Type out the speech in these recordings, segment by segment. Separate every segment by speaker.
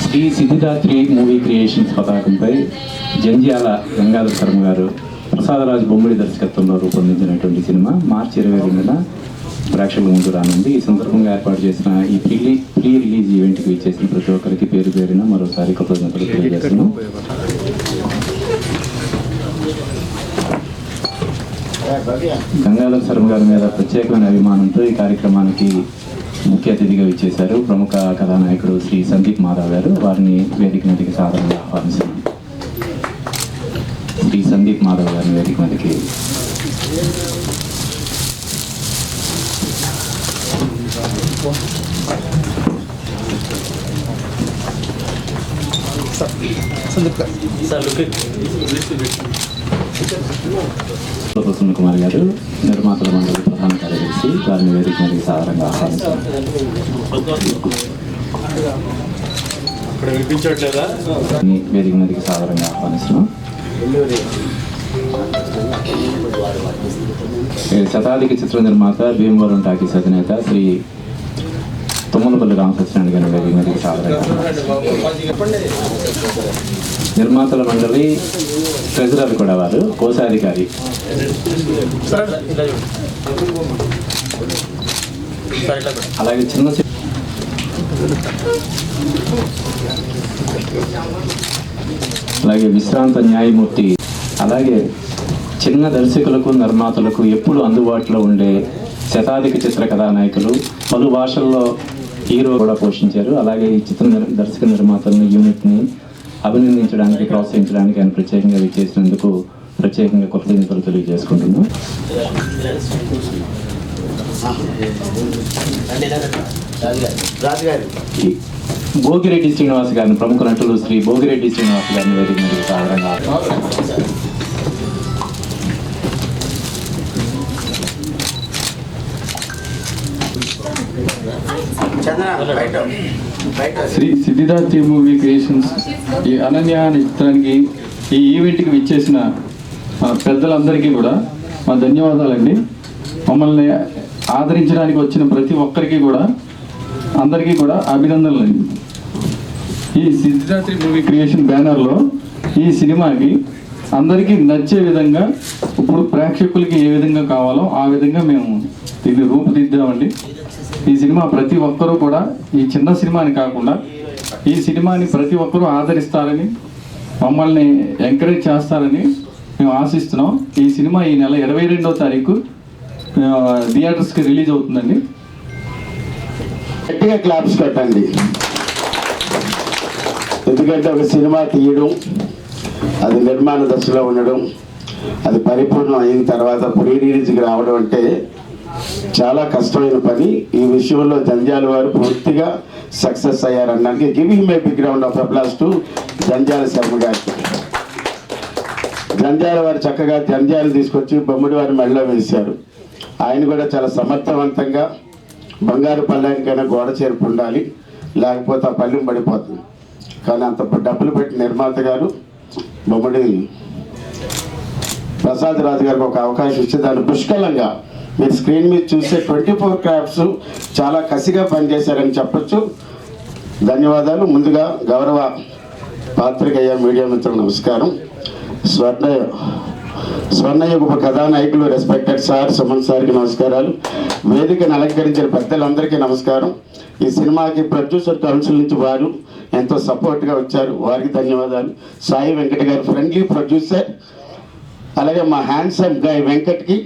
Speaker 1: Shri Siddhidatri movie creations పతాకంపై జంధ్యాల గంగాధర శర్మ గారు ప్రసాదరాజు బొమ్మడి దర్శకత్వంలో రూపొందించినటువంటి సినిమా మార్చి 22న ప్రేక్షకుల ముందు రానుంది. ఈ సందర్భంగా ఏర్పాటు చేసిన ఈ ప్రీ రిలీజ్ ఈవెంట్కి ఇచ్చేసిన ప్రతి ఒక్కరికి పేరు పేరున మరోసారి కృతజ్ఞతలు తెలియజేస్తున్నాం. గంగాధర శర్మ గారి మీద ప్రత్యేకమైన అభిమానంతో ఈ కార్యక్రమానికి ముఖ్య అతిథిగా ఇచ్చేశారు ప్రముఖ కథానాయకుడు శ్రీ సందీప్ మాధవ్ గారు. వారిని వేదిక మీదకి సాధారణంగా ఆహ్వానిస్తున్నాం. శ్రీ సందీప్ మాధవ్ గారిని వేదిక మీదకి. ప్రసన్న కుమార్ గారు నిర్మాతల మండలి ప్రధాన కార్యదర్శి, వారిని వేదిక మీదకి సాధారణంగా ఆహ్వానిస్తున్నాం. వేదిక మీదకి సాధారణంగా ఆహ్వానిస్తున్నాం. శతాధిక చిత్ర నిర్మాత భీమవరం టాకీస్ అధినేత శ్రీ తుమ్మలపల్లి రామకృష్ణారెడ్డి గారి వేదిక మీదకి సాధారణంగా. నిర్మాతల మండలి ట్రెజరర్ కూడా వారు, కోశాధికారి అలాగే చిన్న అలాగే విశ్రాంత న్యాయమూర్తి, అలాగే చిన్న దర్శకులకు నిర్మాతలకు ఎప్పుడు అందుబాటులో ఉండే శతాధిక చిత్ర కథానాయకులు, పలు భాషల్లో హీరో కూడా పోషించారు. అలాగే ఈ చిత్ర దర్శక నిర్మాతలను యూనిట్ని అభినందించడానికి, ప్రోత్సహించడానికి ఆయన ప్రత్యేకంగా విచ్చేసినందుకు ప్రత్యేకంగా కృతజ్ఞతలు తెలియజేసుకుంటున్నాం. భోగిరెడ్డి శ్రీనివాస్ గారిని, ప్రముఖ నటులు శ్రీ భోగిరెడ్డి శ్రీనివాస్ గారిని వేదిక మీద సాధారణంగా.
Speaker 2: శ్రీ సిద్ధిదాత్రి మూవీ క్రియేషన్స్ ఈ అనన్య అనే చిత్రానికి, ఈ ఈవెంట్కి విచ్చేసిన పెద్దలందరికీ కూడా మా ధన్యవాదాలండి. మమ్మల్ని ఆదరించడానికి వచ్చిన ప్రతి ఒక్కరికి కూడా, అందరికీ కూడా అభినందనలండి. ఈ సిద్ధిదాత్రి మూవీ క్రియేషన్ బ్యానర్లో ఈ సినిమాకి అందరికీ నచ్చే విధంగా, ఇప్పుడు ప్రేక్షకులకి ఏ విధంగా కావాలో ఆ విధంగా మేము దీన్ని రూపుదిద్దామండి. ఈ సినిమా ప్రతి ఒక్కరూ కూడా, ఈ చిన్న సినిమాని కాకుండా ఈ సినిమాని ప్రతి ఒక్కరూ ఆదరిస్తారని, మమ్మల్ని ఎంకరేజ్ చేస్తారని మేము ఆశిస్తున్నాం. ఈ సినిమా ఈ నెల 22వ తారీఖు థియేటర్స్కి రిలీజ్ అవుతుందండి.
Speaker 3: గట్టిగా క్లాప్స్ కట్టండి. ఎందుకంటే ఒక సినిమా తీయడం, అది నిర్మాణ దశలో ఉండడం, అది పరిపూర్ణం అయిన తర్వాత ప్రీ రిలీజ్కి రావడం అంటే చాలా కష్టమైన పని. ఈ విషయంలో జంధ్యాల వారు పూర్తిగా సక్సెస్ అయ్యారనడానికి giving my big round of applause to Jandhyala Sharma గారికి. జంధ్యాల వారు చక్కగా జంధ్యాలు తీసుకొచ్చి బొమ్మడి వారి మెడలో వేశారు. ఆయన కూడా చాలా సమర్థవంతంగా, బంగారు పళ్ళానికైనా గోడ చేర్పు ఉండాలి, లేకపోతే ఆ పళ్ళెం పడిపోతుంది. కానీ అంత డబ్బులు పెట్టి నిర్మాత గారు బొమ్మడి ప్రసాద్ రాజు గారికి ఒక అవకాశం ఇచ్చి దాన్ని పుష్కలంగా మీరు స్క్రీన్ మీద చూసే 24 క్రాఫ్ట్స్ చాలా కసిగా పనిచేశారని చెప్పచ్చు. ధన్యవాదాలు. ముందుగా గౌరవ పాత్రికేయ మీడియా మిత్రులు నమస్కారం. స్వర్ణయుగ కథానాయకులు రెస్పెక్టెడ్ సార్, సుమన్ సార్కి నమస్కారాలు. వేదికను అలంకరించిన పెద్దలందరికీ నమస్కారం. ఈ సినిమాకి ప్రొడ్యూసర్ కౌన్సిల్ నుంచి వారు ఎంతో సపోర్ట్గా వచ్చారు, వారికి ధన్యవాదాలు. సాయి వెంకట గారు ఫ్రెండ్లీ ప్రొడ్యూసర్, అలాగే మా హ్యాండ్సమ్ గాయ్ వెంకట్కి,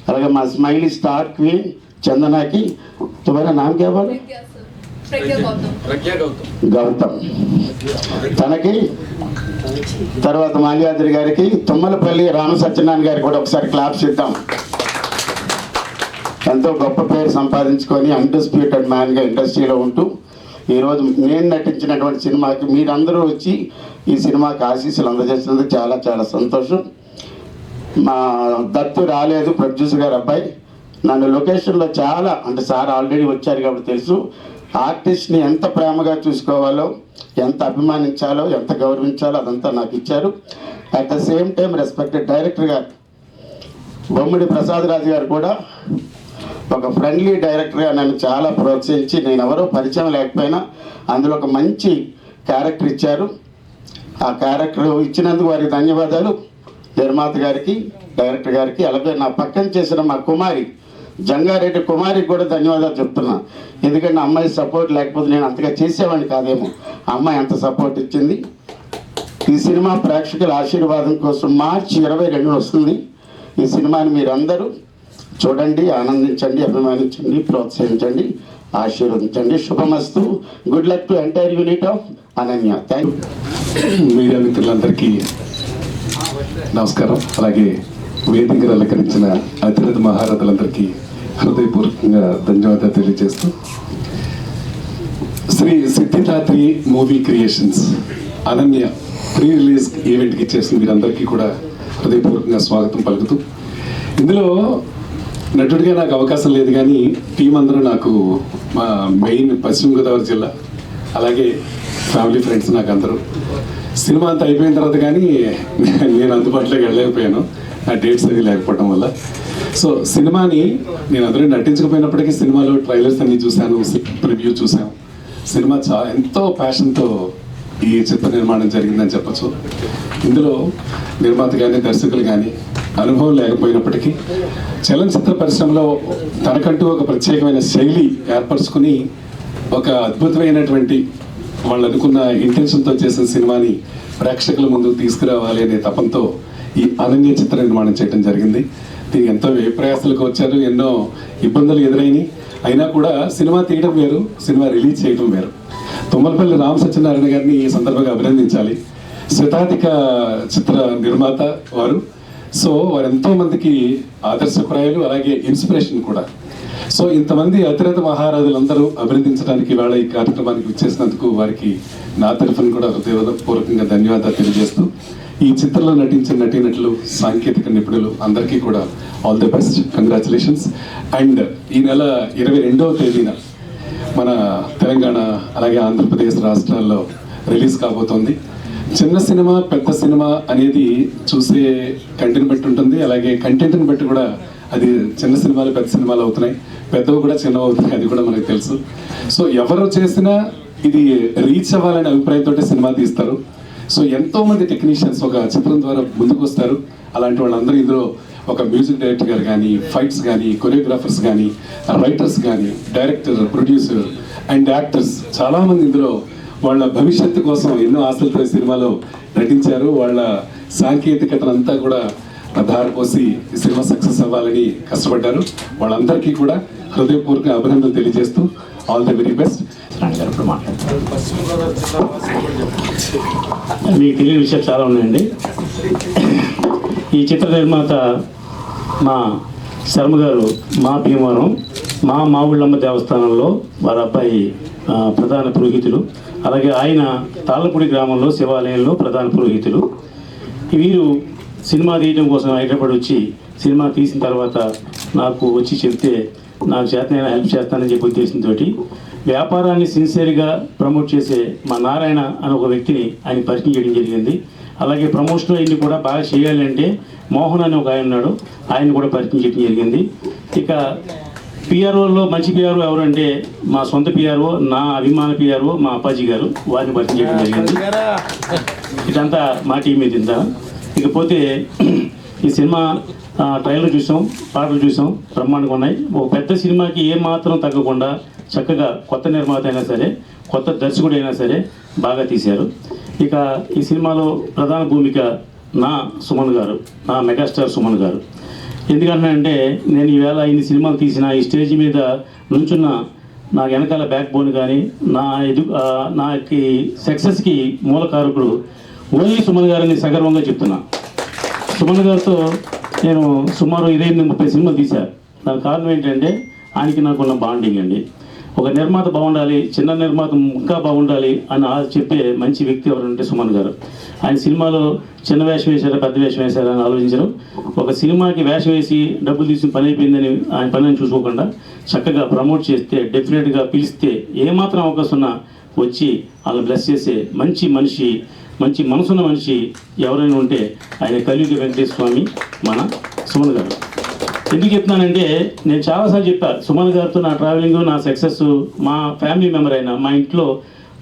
Speaker 3: అలాగే మా స్మైలీ స్టార్ క్వీన్ చందనాకి. తుమారా నామ్ క్యా బోలా? గౌతమ్ తనకి. తర్వాత మాల్యాద్రి గారికి, తుమ్మలపల్లి రామ సత్యనారాయణ గారికి కూడా ఒకసారి క్లాప్స్ ఇద్దాం. ఎంతో గొప్ప పేరు సంపాదించుకొని అన్డిస్ప్యూటెడ్ మ్యాన్గా ఇండస్ట్రీలో ఉంటూ ఈరోజు నేను నటించినటువంటి సినిమాకి మీరందరూ వచ్చి ఈ సినిమాకి ఆశీస్సులు అందజేసినందుకు చాలా చాలా సంతోషం. మా దత్తు రాలేదు, ప్రొడ్యూసర్ గారు అబ్బాయి. నన్ను లొకేషన్లో చాలా, అంటే సార్ ఆల్రెడీ వచ్చారు కాబట్టి తెలుసు, ఆర్టిస్ట్ని ఎంత ప్రేమగా చూసుకోవాలో, ఎంత అభిమానించాలో, ఎంత గౌరవించాలో అదంతా నాకు ఇచ్చారు. At the same time respected director గారు బొమ్మడి ప్రసాద్ రాజు గారు కూడా ఒక ఫ్రెండ్లీ డైరెక్టర్గా నన్ను చాలా ప్రోత్సహించి, నేను ఎవరో పరిచయం లేకపోయినా అందులో ఒక మంచి క్యారెక్టర్ ఇచ్చారు. ఆ క్యారెక్టర్ ఇచ్చినందుకు వారికి ధన్యవాదాలు. నిర్మాత గారికి, డైరెక్టర్ గారికి, అలాగే నా పక్కన చేసిన మా కుమారి జంగారెడ్డి కుమారికి కూడా ధన్యవాదాలు చెప్తున్నా. ఎందుకంటే అమ్మాయి సపోర్ట్ లేకపోతే నేను అంతగా చేసేవాడిని కాదేమో. ఆ అమ్మాయి అంత సపోర్ట్ ఇచ్చింది. ఈ సినిమా ప్రేక్షకుల ఆశీర్వాదం కోసం మార్చి 22 వస్తుంది. ఈ సినిమాని మీరందరూ చూడండి, ఆనందించండి, అభిమానించండి, ప్రోత్సహించండి, ఆశీర్వదించండి. శుభమస్తు. Good luck to entire unit of Ananya. Thank you.
Speaker 4: Media మిత్రులందరికీ నమస్కారం. అలాగే వేదికను అలంకరించిన అతిరథ మహారథులందరికీ హృదయపూర్వకంగా ధన్యవాదాలు తెలియజేస్తూ, Shri Siddhidatri movie creations Ananya pre release ఈవెంట్కి ఇచ్చేసిన మీరందరికీ కూడా హృదయపూర్వకంగా స్వాగతం పలుకుతూ, ఇందులో నటుడిగా నాకు అవకాశం లేదు కానీ టీం అందరూ నాకు మా మెయిన్ పశ్చిమ గోదావరి జిల్లా, అలాగే ఫ్యామిలీ ఫ్రెండ్స్ నాకు అందరూ. సినిమా అంతా అయిపోయిన తర్వాత కానీ నేను అందుబాటులోకి వెళ్ళలేకపోయాను, ఆ డేట్స్ అవి లేకపోవడం వల్ల. సో సినిమాని నేను అందరూ నటించకపోయినప్పటికీ సినిమాలో ట్రైలర్స్ అన్ని చూశాను, ప్రివ్యూ చూసాను. సినిమా ఎంతో ప్యాషన్తో ఈ చిత్ర నిర్మాణం జరిగిందని చెప్పచ్చు. ఇందులో నిర్మాత కానీ దర్శకులు కానీ అనుభవం లేకపోయినప్పటికీ చలనచిత్ర పరిశ్రమలో తనకంటూ ఒక ప్రత్యేకమైన శైలి ఏర్పరచుకుని ఒక అద్భుతమైనటువంటి వాళ్ళు అనుకున్న ఇంటెన్షన్తో చేసిన సినిమాని ప్రేక్షకుల ముందుకు తీసుకురావాలి అనే తపంతో ఈ అనన్య చిత్ర నిర్మాణం చేయడం జరిగింది. దీనికి ఎంతో వ్యయప్రయాసాలకు వచ్చారు, ఎన్నో ఇబ్బందులు ఎదురైనాయి. అయినా కూడా సినిమా తీయడం వేరు, సినిమా రిలీజ్ చేయడం వేరు. తుమ్మలపల్లి రామ సత్యనారాయణ గారిని ఈ సందర్భంగా అభినందించాలి. శతాధిక చిత్ర నిర్మాత వారు. సో వారు ఎంతో మందికి ఆదర్శప్రాయాలు, అలాగే ఇన్స్పిరేషన్ కూడా. సో ఇంతమంది అతిరథ మహారాజులందరూ అభినందించడానికి ఇవాళ ఈ కార్యక్రమానికి విచ్చేసినందుకు వారికి నా తరఫున కూడా హృదయపూర్వకంగా ధన్యవాదాలు తెలియజేస్తూ, ఈ చిత్రంలో నటించిన నటీనటులు, సాంకేతిక నిపుణులు అందరికీ కూడా all the best, congratulations. And ఈ నెల 22వ తేదీన మన తెలంగాణ అలాగే ఆంధ్రప్రదేశ్ రాష్ట్రాల్లో రిలీజ్ కాబోతోంది. చిన్న సినిమా పెద్ద సినిమా అనేది చూసే కంటెంట్ బట్టి ఉంటుంది, అలాగే కంటెంట్ని బట్టి కూడా అది చిన్న సినిమాలు పెద్ద సినిమాలు అవుతున్నాయి, పెద్దవి కూడా చిన్నవి అవుతున్నాయి, అది కూడా మనకు తెలుసు. సో ఎవరు చేసినా ఇది రీచ్ అవ్వాలనే అభిప్రాయంతో సినిమా తీస్తారు. సో ఎంతో మంది టెక్నీషియన్స్ ఒక చిత్రం ద్వారా ముందుకు వస్తారు. అలాంటి వాళ్ళందరూ ఇందులో ఒక మ్యూజిక్ డైరెక్టర్ గారు కానీ, ఫైట్స్ కానీ, కొరియోగ్రాఫర్స్ కానీ, రైటర్స్ కానీ, డైరెక్టర్, ప్రొడ్యూసర్ అండ్ యాక్టర్స్ చాలామంది ఇందులో వాళ్ళ భవిష్యత్తు కోసం ఎన్నో ఆశలతో సినిమాలో నటించారు. వాళ్ళ సాంకేతికతనంతా కూడా ధారపోసి ఈ సినిమా సక్సెస్ అవ్వాలని కష్టపడ్డారు. వాళ్ళందరికీ కూడా హృదయపూర్వక అభినందనలు తెలియజేస్తూ ఆల్ ది వెరీ బెస్ట్.
Speaker 5: మీకు తెలియని విషయాలు చాలా ఉన్నాయండి. ఈ చిత్ర నిర్మాత మా శర్మ గారు మా భీమవరం మా ఊళ్ళమ్మ దేవస్థానంలో వారి అబ్బాయి ప్రధాన పురోహితులు. అలాగే ఆయన తాళ్ళపూడి గ్రామంలో శివాలయంలో ప్రధాన పురోహితులు. వీరు సినిమా తీయడం కోసం హైదరాబాద్ వచ్చి సినిమా తీసిన తర్వాత నాకు వచ్చి చెప్తే నాకు చేతనైనా హెల్ప్ చేస్తానని చెప్పి ఉద్దేశంతో వ్యాపారాన్ని సిన్సియర్గా ప్రమోట్ చేసే మా నారాయణ అనే ఒక వ్యక్తిని ఆయన పరిచయం చేయడం జరిగింది. అలాగే ప్రమోషన్ అన్ని కూడా బాగా చేయాలి అంటే మోహన్ అని ఒక ఆయన ఉన్నాడు, ఆయన కూడా పరిచయం చేయడం జరిగింది. ఇక పిఆర్ఓలో మంచి పిఆర్ఓ ఎవరంటే మా సొంత పిఆర్ఓ, నా అభిమాన పిఆర్ఓ మా అప్పాజీ గారు, వారిని పరిచయం చేయడం జరిగింది. ఇదంతా మా టీం మీద ఇంత. ఇకపోతే ఈ సినిమా ట్రైలర్ చూసాం, పాటలు చూసాం, బ్రహ్మాండంగా ఉన్నాయి. ఒక పెద్ద సినిమాకి ఏమాత్రం తగ్గకుండా చక్కగా కొత్త నిర్మాత అయినా సరే, కొత్త దర్శకుడు అయినా సరే బాగా తీశారు. ఇక ఈ సినిమాలో ప్రధాన భూమిక నా సుమన్ గారు, నా మెగాస్టార్ సుమన్ గారు. ఎందుకంటే నేను ఈవేళ ఇన్ని సినిమాలు తీసిన ఈ స్టేజ్ మీద నుంచున్న నా వెనకాల బ్యాక్ బోన్ కానీ నాకు సక్సెస్కి మూలకారకుడు ఓన్లీ సుమన్ గారిని సగర్వంగా చెప్తున్నా. సుమన్ గారితో నేను సుమారు 30 సినిమాలు తీశాను. దానికి కారణం ఏంటంటే ఆయనకి నాకున్న బాండింగ్ అండి. ఒక నిర్మాత బాగుండాలి, చిన్న నిర్మాత ఇంకా బాగుండాలి అని చెప్పే మంచి వ్యక్తి ఎవరంటే సుమన్ గారు. ఆయన సినిమాలో చిన్న వేషం వేశారా పెద్ద వేషం వేశారా అని ఆలోచించరు. ఒక సినిమాకి వేషం వేసి డబ్బులు తీసుకుని పని అయిపోయిందని ఆయన పని చూసుకోకుండా చక్కగా ప్రమోట్ చేస్తే, డెఫినెట్గా పిలిస్తే ఏమాత్రం అవకాశం ఉన్నా వచ్చి వాళ్ళని బ్లెస్ చేసే మంచి మనిషి, మంచి మనసున్న మనిషి ఎవరైనా ఉంటే ఆయన కలియుగ వెంకటేశ్వర స్వామి మన సుమన్ గారు. ఎందుకు చెప్తున్నానంటే నేను చాలాసార్లు చెప్పాను, సుమన్ గారితో నా ట్రావెలింగ్, నా సక్సెస్, మా ఫ్యామిలీ మెంబర్ అయినా, మా ఇంట్లో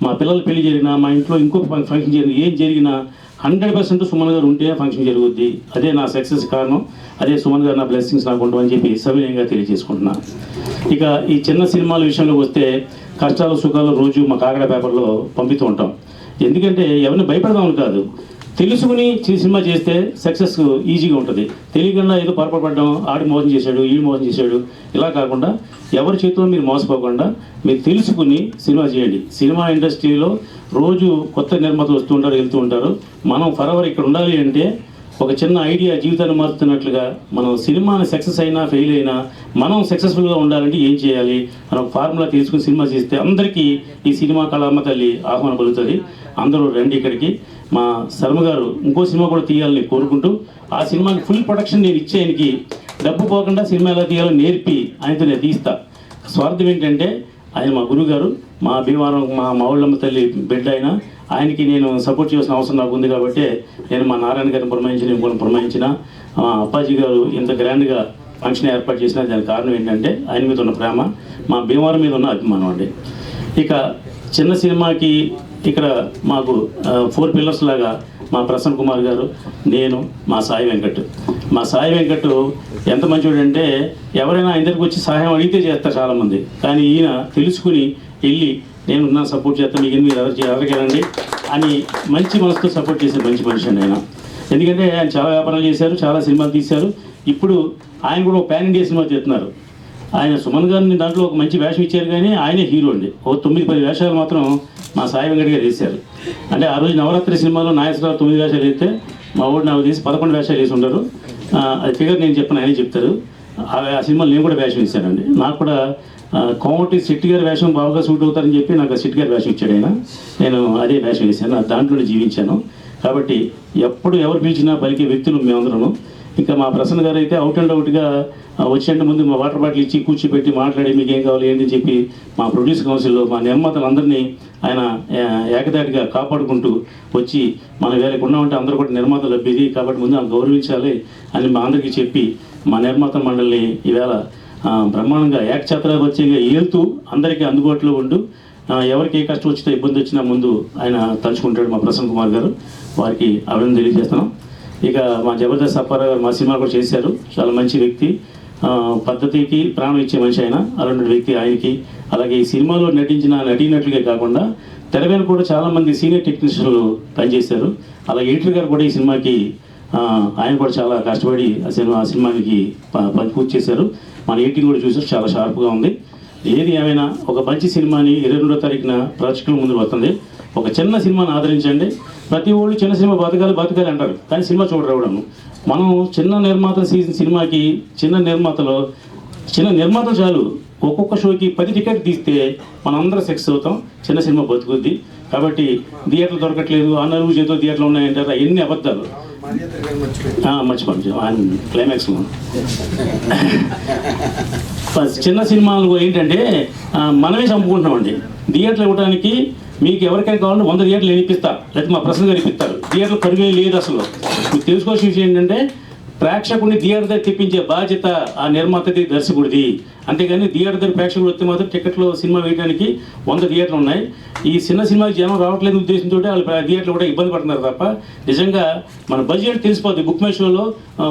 Speaker 5: మా పిల్లల పెళ్లి జరిగినా, మా ఇంట్లో ఇంకొక ఫంక్షన్ జరిగినా, ఏం జరిగినా 100% సుమన్ గారు ఉంటే ఫంక్షన్ జరుగుద్ది. అదే నా సక్సెస్ కారణం, అదే సుమన్ గారు నా బ్లెస్సింగ్స్ నాకు ఉండవని చెప్పి సవినయంగా తెలియజేసుకుంటున్నా. ఇక ఈ చిన్న సినిమాల విషయంలో వస్తే కష్టాలు సుఖాలు రోజు మా కాకడ పేపర్లో పంపుతూ ఉంటాం. ఎందుకంటే ఎవరిని భయపడదామని కాదు, తెలుసుకుని సినిమా చేస్తే సక్సెస్ ఈజీగా ఉంటుంది. తెలియకుండా ఏదో పొరపడడం, ఆడి మోసం చేశాడు, ఈడు మోసం చేశాడు, ఇలా కాకుండా ఎవరి చేతిలో మీరు మోసపోకుండా మీరు తెలుసుకుని సినిమా చేయండి. సినిమా ఇండస్ట్రీలో రోజు కొత్త నిర్మాతలు వస్తూ ఉంటారు, వెళ్తూ ఉంటారు. మనం ఫరెవర్ ఇక్కడ ఉండాలి అంటే ఒక చిన్న ఐడియా జీవితాన్ని మారుతున్నట్లుగా మనం సినిమాని సక్సెస్ అయినా ఫెయిల్ అయినా మనం సక్సెస్ఫుల్గా ఉండాలంటే ఏం చేయాలి, మనం ఫార్ములా తీసుకుని సినిమా చేస్తే అందరికీ ఈ సినిమా కళమ్మ తల్లి ఆహ్వానం పలుకుతుంది. అందరూ రండి ఇక్కడికి. మా శర్మ గారు ఇంకో సినిమా కూడా తీయాలని కోరుకుంటూ, ఆ సినిమాకి ఫుల్ ప్రొడక్షన్ నేను ఇచ్చే ఆయనకి డబ్బు పోకుండా సినిమా ఎలా తీయాలో నేర్పి ఆయనతో నేను తీస్తా. స్వార్థం ఏంటంటే ఆయన మా గురువు గారు, మా భీమవరం మా మావుళ్ళమ్మ తల్లి బిడ్డ అయినా ఆయనకి నేను సపోర్ట్ చేయాల్సిన అవసరం నాకు ఉంది. కాబట్టి నేను మా నారాయణ గారిని పురమాయించిన, ఇంకోటి పురమాయించిన, అప్పాజీ గారు ఇంత గ్రాండ్గా ఫంక్షన్ ఏర్పాటు చేసిన దానికి కారణం ఏంటంటే ఆయన మీద ఉన్న ప్రేమ, మా భీమవరం మీద ఉన్న అభిమానం అండి. ఇక చిన్న సినిమాకి ఇక్కడ మాకు 4 పిల్లర్స్ లాగా మా ప్రసన్న కుమార్ గారు, నేను, మా సాయి వెంకట్. మా సాయి వెంకట్ ఎంత మంచివాడు అంటే ఎవరైనా ఆయన దగ్గరికి వచ్చి సహాయం అడిగితే చేస్తారు చాలామంది, కానీ ఈయన తెలుసుకుని వెళ్ళి నేను నా సపోర్ట్ చేస్తాను, మీకు మీరు ఎవరికేనండి అని మంచి మనసుతో సపోర్ట్ చేసే మంచి మనిషి అండి ఆయన. ఎందుకంటే ఆయన చాలా వ్యాపారాలు చేశారు, చాలా సినిమాలు తీశారు. ఇప్పుడు ఆయన కూడా ఒక పాన్ ఇండియా సినిమా తీస్తున్నారు. ఆయన సుమన్ గారిని దాంట్లో ఒక మంచి వేషం ఇచ్చారు, కానీ ఆయనే హీరో అండి. ఓ 9-10 వేషాలు మాత్రం మా సాయి వెంకట్ గారు వేశారు. అంటే ఆ రోజు నవరాత్రి సినిమాలో నాగేశ్వరరావు 9 వేషాలు వేస్తే మా ఊరు నాకు తీసి 11 వేషాలు వేసి ఉంటారు. అది ఫిగర్ నేను చెప్పను, ఆయనే చెప్తారు. ఆ సినిమాలో నేను కూడా వేషం ఇచ్చానండి. నాకు కూడా కోమటి శెట్టి గారి వేషం బాగా సూట్ అవుతారని చెప్పి నాకు శెట్టి గారి వేషం ఇచ్చాడు ఆయన. నేను అదే వేషం వేసాను, దాంట్లోనే జీవించాను. కాబట్టి ఎప్పుడు ఎవరు పిలిచినా పలికే వ్యక్తులు మేమందరము. ఇంకా మా ప్రసన్న గారు అయితే అవుట్ అండ్ అవుట్గా వచ్చేంత ముందు మా వాటర్ బాటిల్ ఇచ్చి కూర్చోబెట్టి మాట్లాడి మీకు ఏం కావాలి ఏంటి అని చెప్పి మా ప్రొడ్యూస్ కౌన్సిల్లో మా నిర్మాతలందరినీ ఆయన ఏకదాటిగా కాపాడుకుంటూ వచ్చి మన వేళకు ఉన్నామంటే అందరూ కూడా నిర్మాతలు లభ్యది కాబట్టి ముందు ఆమె గౌరవించాలి అని మా అందరికీ చెప్పి మా నిర్మాత మండలిని ఈవేళ బ్రహ్మాండంగా ఏకఛత్రాధిపత్యంగా ఏలుతూ అందరికీ అందుబాటులో ఉంటూ ఎవరికి ఏ కష్టం వచ్చినా ఇబ్బంది వచ్చినా ముందు ఆయన తలుచుకుంటాడు మా ప్రసన్న కుమార్ గారు. వారికి అభినందన తెలియజేస్తున్నాం. ఇక మా జబర్దస్త్ అప్పారావు గారు మా సినిమా కూడా చేశారు. చాలా మంచి వ్యక్తి, పద్ధతికి ప్రాణం ఇచ్చే మనిషి ఆయన. అలాంటి వ్యక్తి ఆయనకి. అలాగే ఈ సినిమాలో నటించిన నటీనటులకే కాకుండా తెర మీద కూడా చాలామంది సీనియర్ టెక్నీషియన్లు పనిచేశారు. అలా ఎడిటర్ గారు కూడా ఈ సినిమాకి ఆయన కూడా చాలా కష్టపడి ఆ సినిమాకి పూర్తి చేశారు. మన ఎడిటింగ్ కూడా చూసారు, చాలా షార్ప్గా ఉంది. ఏది ఏమైనా ఒక మంచి సినిమాని 22వ తారీఖున ప్రేక్షకుల ముందు వస్తుంది. ఒక చిన్న సినిమాని ఆదరించండి. ప్రతి ఊళ్ళు చిన్న సినిమా బతకాలి అంటారు, కానీ సినిమా చూడరావడము. మనం చిన్న నిర్మాతల సినిమాకి చిన్న నిర్మాతలు చాలు ఒక్కొక్క షోకి 10 టికెట్ తీస్తే మనందరం సక్సెస్ అవుతాం. చిన్న సినిమా బతుకుద్ది. కాబట్టి థియేటర్లు దొరకట్లేదు, ఆ నలుగురు చేతిలో థియేటర్లు ఉన్నాయంటారు, ఎన్ని అబద్ధాలు. మర్చిపోయాను క్లైమాక్స్లో. చిన్న సినిమాలు ఏంటంటే మనమే చంపుకుంటున్నామండి. థియేటర్లు ఇవ్వడానికి మీకు ఎవరికైనా కావాలంటే 100 థియేటర్లు ఇప్పిస్తా, లేకపోతే మా ప్రసన్న గారు ఇప్పిస్తారు. థియేటర్లు కరుగే లేదు అసలు. మీకు తెలుసుకోవాల్సిన విషయం ఏంటంటే ప్రేక్షకుడిని థియేటర్ దగ్గర తెప్పించే బాధ్యత ఆ నిర్మాతది, దర్శకుడిది. అంతేగాని థియేటర్ దగ్గర ప్రేక్షకుడు వస్తే మాత్రం టికెట్లో సినిమా వేయడానికి 100 థియేటర్లు ఉన్నాయి. ఈ చిన్న సినిమాకి జనం రావట్లేదు ఉద్దేశంతో వాళ్ళు థియేటర్లు కూడా ఇబ్బంది పడుతున్నారు తప్ప నిజంగా మన బడ్జెట్ తెలిసిపోద్ది. బుక్ మై షోలో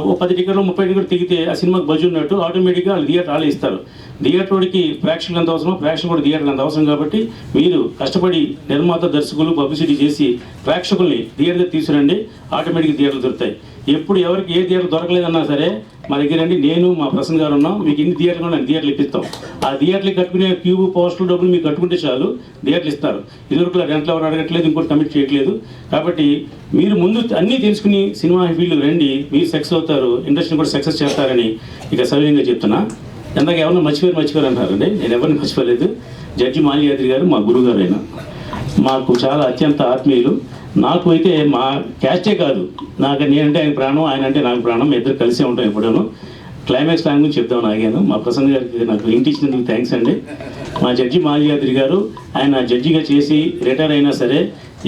Speaker 5: ఓ 10 టికెట్లు 30 టికెట్లు తిగితే ఆ సినిమాకి బడ్జెట్ ఉన్నట్టు ఆటోమేటిక్గా వాళ్ళు థియేటర్ వాళ్ళే ఇస్తారు. థియేటర్కి ప్రేక్షకులు ఎంత అవసరమో ప్రేక్షకులు కూడా థియేటర్లు ఎంత అవసరం. కాబట్టి మీరు కష్టపడి నిర్మాత, దర్శకులు పబ్లిసిటీ చేసి ప్రేక్షకుల్ని థియేటర్ దగ్గర తీసుకురండి, ఆటోమేటిక్గా థియేటర్లు దొరుకుతాయి. ఎప్పుడు ఎవరికి ఏ థియేటర్ దొరకలేదన్నా సరే మా దగ్గర రండి, నేను మా ప్రసన్న గారు ఉన్నాం. మీకు ఇన్ని థియేటర్లు ఉన్నాయి, థియేటర్లు ఇప్పిస్తాం. ఆ థియేటర్లు కట్టుకునే క్యూబ్ పోస్టులు డబ్బులు మీకు కట్టుకుంటే చాలు, థియేటర్లు ఇస్తారు. ఇదివరకు రెంట్లు ఎవరు అడగట్లేదు, ఇంకోటి కమిట్ చేయట్లేదు. కాబట్టి మీరు ముందు అన్నీ తెలుసుకుని సినిమా ఫీల్డ్కి రండి, మీరు సక్సెస్ అవుతారు, ఇండస్ట్రీని కూడా సక్సెస్ చేస్తారని ఇక సవినయంగా చెప్తున్నా. ఇందాక ఎవరన్నా మర్చిపోయారు అంటారండి, నేను ఎవరిని మర్చిపోలేదు. జడ్జి మాల్యాద్రి గారు మా గురువు గారు అయినా మాకు చాలా అత్యంత ఆత్మీయులు. నాకు అయితే మా క్యాస్టే కాదు, నేనంటే ఆయన ప్రాణం, ఆయన అంటే నాకు ప్రాణం. ఇద్దరు కలిసే ఉంటాం ఎప్పుడూ. క్లైమాక్స్ టైం గురించి చెప్దామని ఆగాను. మా ప్రసన్న గారికి నాకు ఇంటి ఇచ్చినందుకు థ్యాంక్స్ అండి. మా జడ్జి మాల్యాద్రి గారు ఆయన జడ్జిగా చేసి రిటైర్ అయినా సరే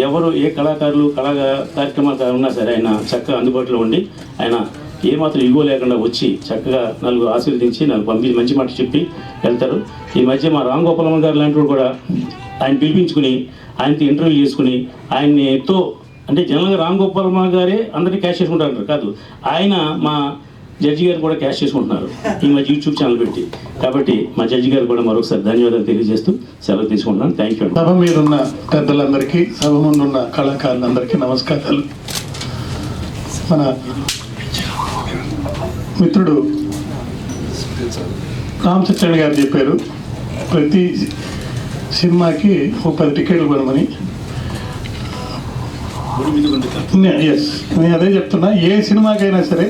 Speaker 5: ఎవరు ఏ కార్యక్రమాలు ఉన్నా సరే ఆయన చక్కగా అందుబాటులో ఉండి ఆయన ఏమాత్రం ఈగో లేకుండా వచ్చి చక్కగా నలుగురు ఆశీర్వదించి నలుగురు పంపించి మంచి మాట చెప్పి వెళ్తారు. ఈ మధ్య మా రామ్ గోపాలమ్మ గారు లాంటి వాడు కూడా ఆయన పిలిపించుకుని ఆయనతో ఇంటర్వ్యూ చేసుకుని ఆయన్ని ఎంతో అంటే జనరల్గా రామ్ గోపాలమ్మ గారే అందరినీ క్యాష్ చేసుకుంటారు కాదు, ఆయన మా జడ్జి గారు కూడా క్యాష్ చేసుకుంటున్నారు ఈ మధ్య యూట్యూబ్ ఛానల్ పెట్టి. కాబట్టి మా జడ్జి గారు కూడా మరొకసారి ధన్యవాదాలు తెలియజేస్తూ సెలవు తీసుకుంటున్నాను. Thank you.
Speaker 6: సభ మీద ఉన్న పెద్దలందరికీ, సభ ముందు ఉన్న కళాకారులందరికీ నమస్కారాలు. మన మిత్రుడు రామ్ సత్యనారాయణ గారు చెప్పారు ప్రతి సినిమాకి ఒక 10 టికెట్లు కొనమని. ఎస్, నేను అదే చెప్తున్నా, ఏ సినిమాకైనా సరే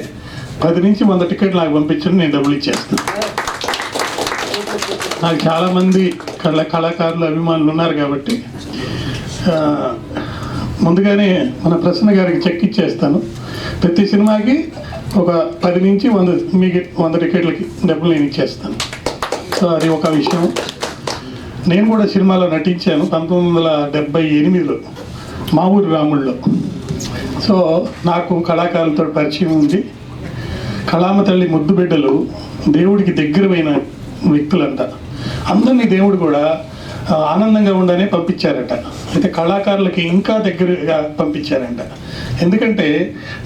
Speaker 6: 10 నుంచి 100 టికెట్లు నాకు పంపించండి, నేను డబ్బులు ఇచ్చేస్తాను. నాకు చాలామంది కళాకారులు అభిమానులు ఉన్నారు కాబట్టి ముందుగానే మన ప్రసన్న గారికి చెక్ ఇచ్చేస్తాను. ప్రతి సినిమాకి ఒక 10 నుంచి 100 టికెట్లకి డబ్బులు నేను ఇచ్చేస్తాను. సో అది ఒక విషయం. నేను కూడా సినిమాలో నటించాను 1978లో మా ఊరు రాముల్లో. సో నాకు కళాకారులతో పరిచయం ఉంది. కళామ తల్లి ముద్దు బిడ్డలు దేవుడికి దగ్గరమైన వ్యక్తులంట. అందరినీ దేవుడు కూడా ఆనందంగా ఉండనే పంపించారట. అయితే కళాకారులకి ఇంకా దగ్గరగా పంపించారంట. ఎందుకంటే